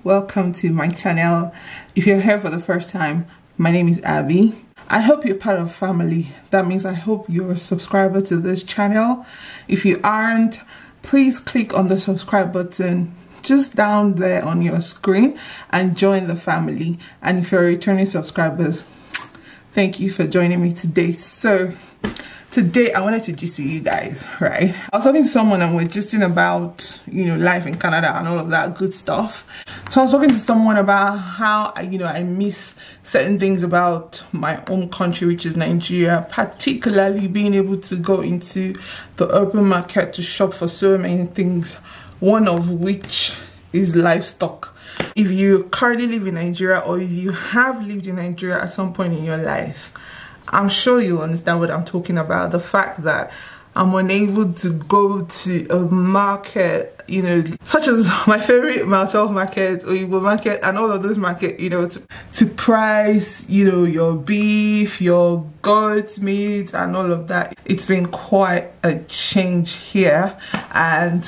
welcome to my channel. If you're here for the first time, my name is Abby. I hope you're part of family. That means I hope you're a subscriber to this channel. If you aren't, please click on the subscribe button just down there on your screen and join the family. And if you're returning subscribers, thank you for joining me today. So today I wanted to gist with you guys, right? I was talking to someone and we're gisting about, life in Canada and all of that good stuff. So I was talking to someone about how, I miss certain things about my own country, which is Nigeria, particularly being able to go into the open market to shop for so many things, one of which is livestock. If you currently live in Nigeria or if you have lived in Nigeria at some point in your life, I'm sure you'll understand what I'm talking about. The fact that I'm unable to go to a market, such as my favorite Mount market or Igbo market and all of those markets, to price, your beef, your goat meat and all of that. It's been quite a change here. And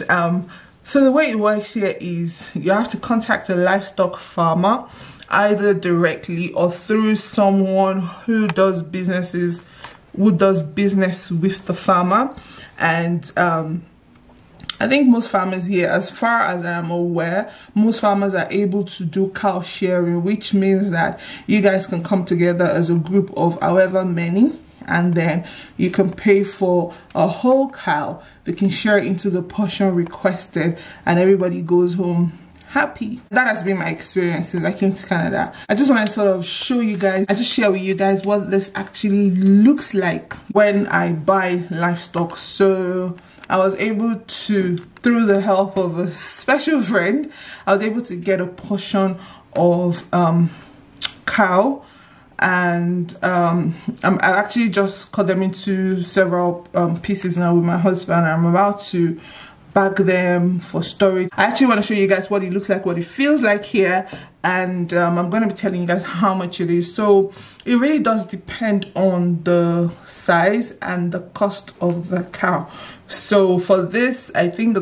so the way it works here is you have to contact a livestock farmer, either directly or through someone who does business with the farmer. And I think most farmers here, as far as I am aware, most farmers are able to do cow sharing, which means that you guys can come together as a group of however many, and then you can pay for a whole cow. They can share it into the portion requested and everybody goes home happy. That has been my experience since I came to Canada. I just want to sort of show you guys, I just share with you guys what this actually looks like when I buy livestock. So I was able to, through the help of a special friend, I was able to get a portion of cow. And I actually just cut them into several pieces now with my husband. I'm about to bag them for storage. I actually want to show you guys what it looks like, what it feels like here, and I'm going to be telling you guys how much it is. So it really does depend on the size and the cost of the cow. So for this, I think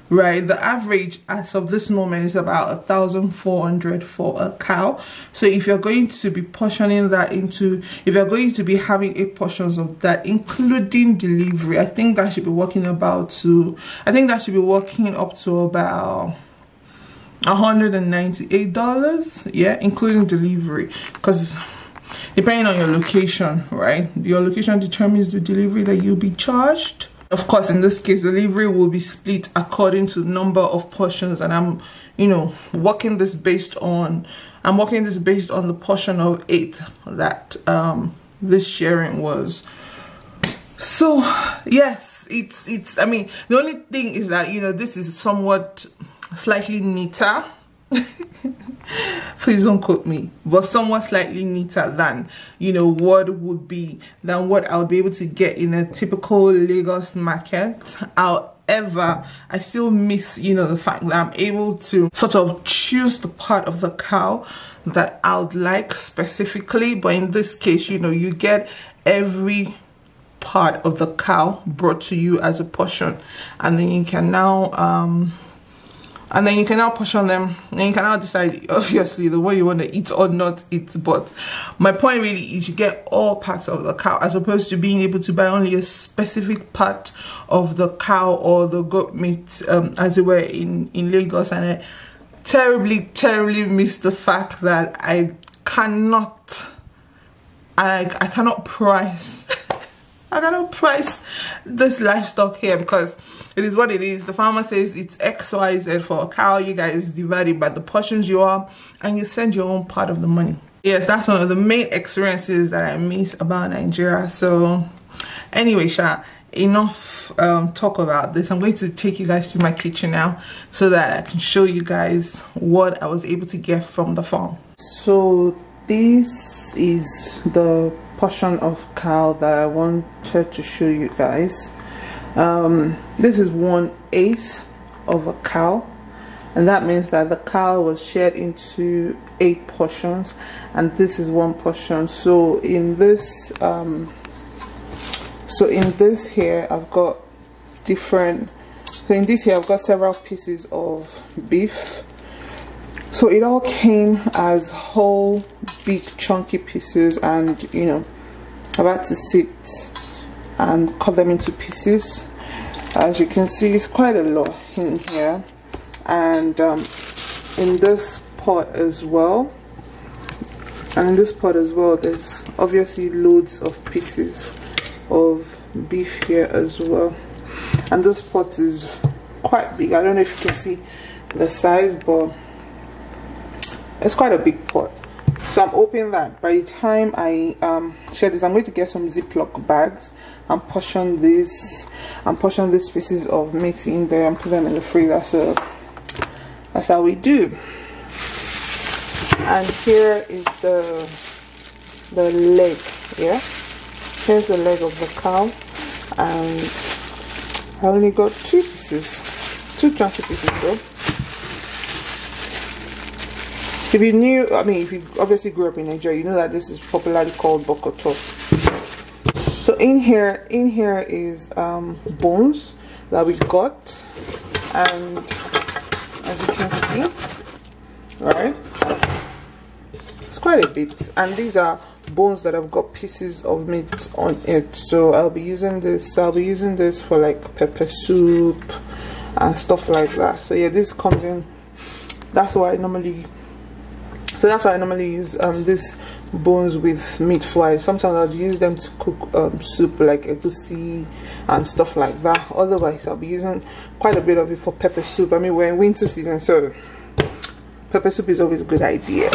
right, the average as of this moment is about 1,400 for a cow. So if you're going to be portioning that into, if you're going to be having 8 portions of that, including delivery, I think that should be working up to about $198, yeah, including delivery, because depending on your location, right, your location determines the delivery that you'll be charged. Of course, in this case, delivery will be split according to the number of portions, and I'm, working this based on the portion of 8 that this sharing was. So yes, it's. I mean, the only thing is that this is somewhat slightly neater. Please don't quote me, but somewhat slightly neater than what I would be able to get in a typical Lagos market. However, I still miss the fact that I'm able to sort of choose the part of the cow that I would like specifically. But in this case, you get every part of the cow brought to you as a portion, and then you can now portion them, and you can now decide, obviously, the way you want to eat or not eat. But my point really is you get all parts of the cow, as opposed to being able to buy only a specific part of the cow or the goat meat, as it were in Lagos. And I terribly miss the fact that I cannot price I cannot price this livestock here, because it is what it is. The farmer says it's XYZ for a cow. You guys divide it by the portions you are, and you send your own part of the money. Yes, that's one of the main experiences that I miss about Nigeria. So anyway, enough talk about this. I'm going to take you guys to my kitchen now so that I can show you guys what I was able to get from the farm. So this is the portion of cow that I wanted to show you guys. This is 1/8 of a cow, and that means that the cow was shared into 8 portions, and this is 1 portion. So in this here I've got different So in this here I've got several pieces of beef. So it all came as whole big chunky pieces, and you know, I've had to sit and cut them into pieces. As you can see, it's quite a lot in here, and in this pot as well, there's obviously loads of pieces of beef here as well. And this pot is quite big. I don't know if you can see the size, but it's quite a big pot. So I'm hoping that by the time I share this, I'm going to get some Ziploc bags and portion these pieces of meat in there and put them in the freezer. So that's how we do. And here is the leg. Yeah, here's the leg of the cow, and I only got 2 pieces, 2 chunky pieces though. If you knew, I mean, if you obviously grew up in Nigeria, you know that this is popularly called bokoto. So in here is bones that we got, and as you can see, right, it's quite a bit. And these are bones that have got pieces of meat on it. So I'll be using this for like pepper soup and stuff like that. So yeah, this comes in. That's why I normally use these bones with meat flies. Sometimes I'll use them to cook soup like egusi and stuff like that. Otherwise I'll be using quite a bit of it for pepper soup. I mean, we're in winter season, so pepper soup is always a good idea.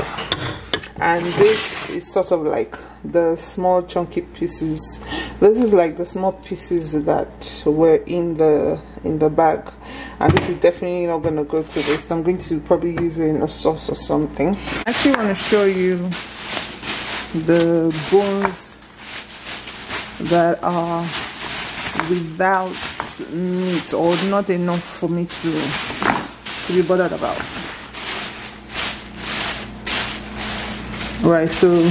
And this is sort of like the small chunky pieces. This is like the small pieces that were in the bag, and this is definitely not going to go to waste. I'm going to probably use it in a sauce or something. I actually want to show you the bones that are without meat, or not enough for me to be bothered about. Right, so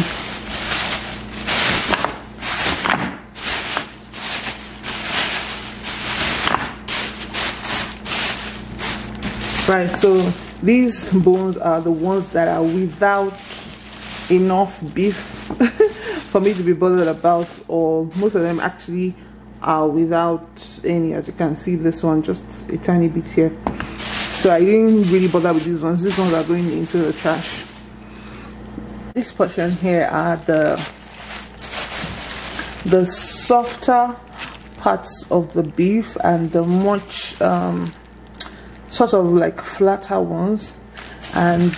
these bones are the ones that are without enough beef for me to be bothered about, or most of them actually are without any. As you can see, this one just a tiny bit here, so I didn't really bother with these ones. These ones are going into the trash. This portion here are the softer parts of the beef, and the much sort of like flatter ones, and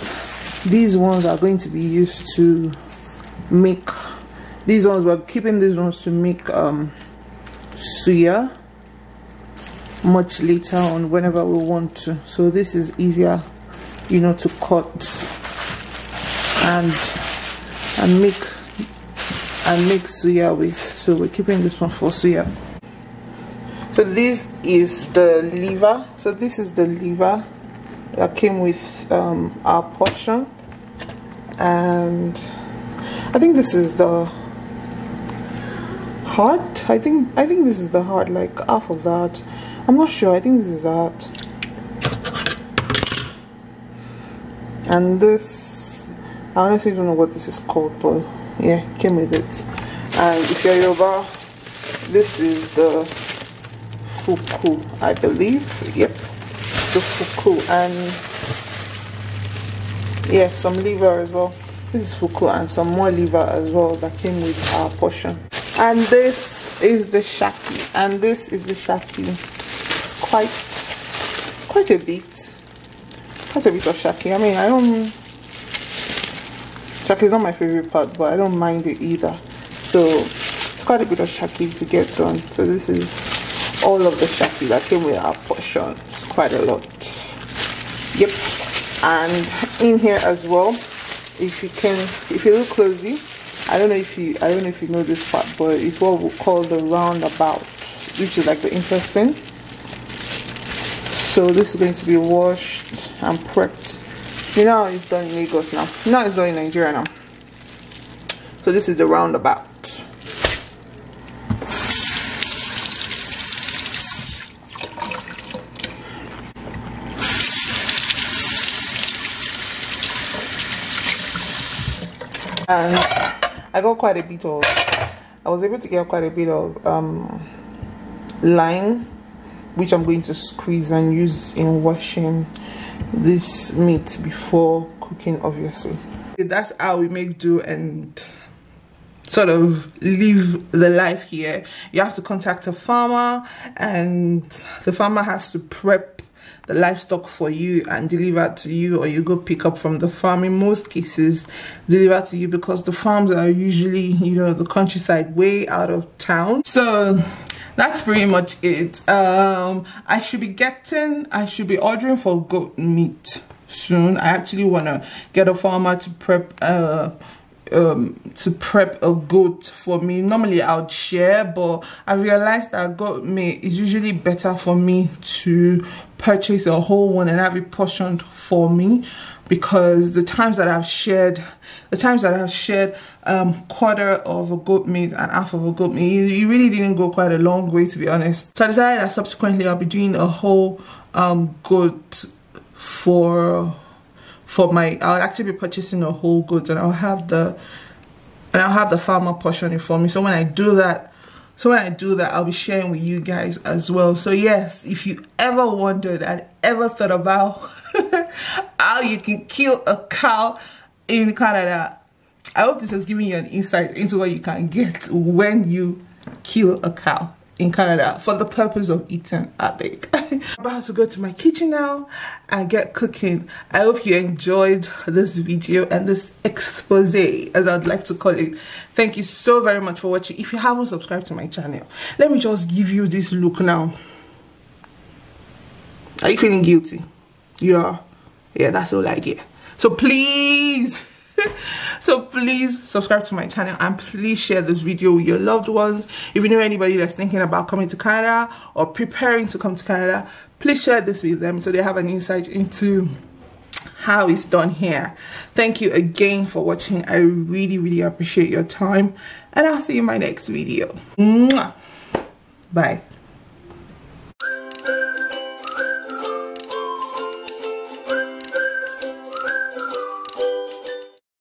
these ones are going to be used to make, we're keeping these ones to make suya much later on whenever we want to. So this is easier, you know, to cut and make suya with. So we're keeping this one for suya. So this is the liver. So this is the liver that came with our portion, and I think this is the heart. I think this is the heart, like half of that. I'm not sure. I think this is the heart. And this, I honestly don't know what this is called, but yeah, came with it. And if you're Yoruba, this is the fuku, I believe. Yep, the fuku. And yeah, some liver as well. This is fuku, and some more liver as well that came with our portion. And this is the shaki, and this is the shaki. It's quite a bit of shaki. I mean, shaki is not my favorite part, but I don't mind it either. So it's quite a bit of shaki to get done. So this is all of the shaki that came with our portion. It's quite a lot. Yep. And in here as well, if you look closely, I don't know if you know this part, but it's what we call the roundabout, which is like the intestine. So this is going to be washed and prepped. You know how it's done in Lagos now. Now it's done in Nigeria now. So this is the roundabout. And I got quite a bit of, I was able to get quite a bit of lime, which I'm going to squeeze and use in washing this meat before cooking, obviously. That's how we make do and sort of live the life here. You have to contact a farmer, and the farmer has to prep the livestock for you and deliver it to you, or you go pick up from the farm. In most cases, deliver to you, because the farms are usually, you know, the countryside, way out of town. So that's pretty much it. I should be ordering for goat meat soon. I actually want to get a farmer to prep a goat for me. Normally I would share, but I realized that goat meat is usually better for me to purchase a whole one and have it portioned for me, because the times that I've shared quarter of a goat meat and half of a goat meat, it really didn't go quite a long way, to be honest. So I decided that subsequently I'll be doing a whole goat I'll actually be purchasing a whole goat, and I'll have the farmer portion it for me. So when I do that, I'll be sharing with you guys as well. So yes, if you ever wondered and ever thought about how you can kill a cow in Canada, I hope this has given you an insight into what you can get when you kill a cow in Canada for the purpose of eating, I bake. I'm about to go to my kitchen now and get cooking. I hope you enjoyed this video and this expose, as I'd like to call it. Thank you so very much for watching. If you haven't subscribed to my channel, let me just give you this look now. Are you feeling guilty? You are? Yeah, that's all I get. So please subscribe to my channel, and please share this video with your loved ones. If you know anybody that's thinking about coming to Canada or preparing to come to Canada, please share this with them so they have an insight into how it's done here. Thank you again for watching. I really appreciate your time, and I'll see you in my next video. Mwah. Bye.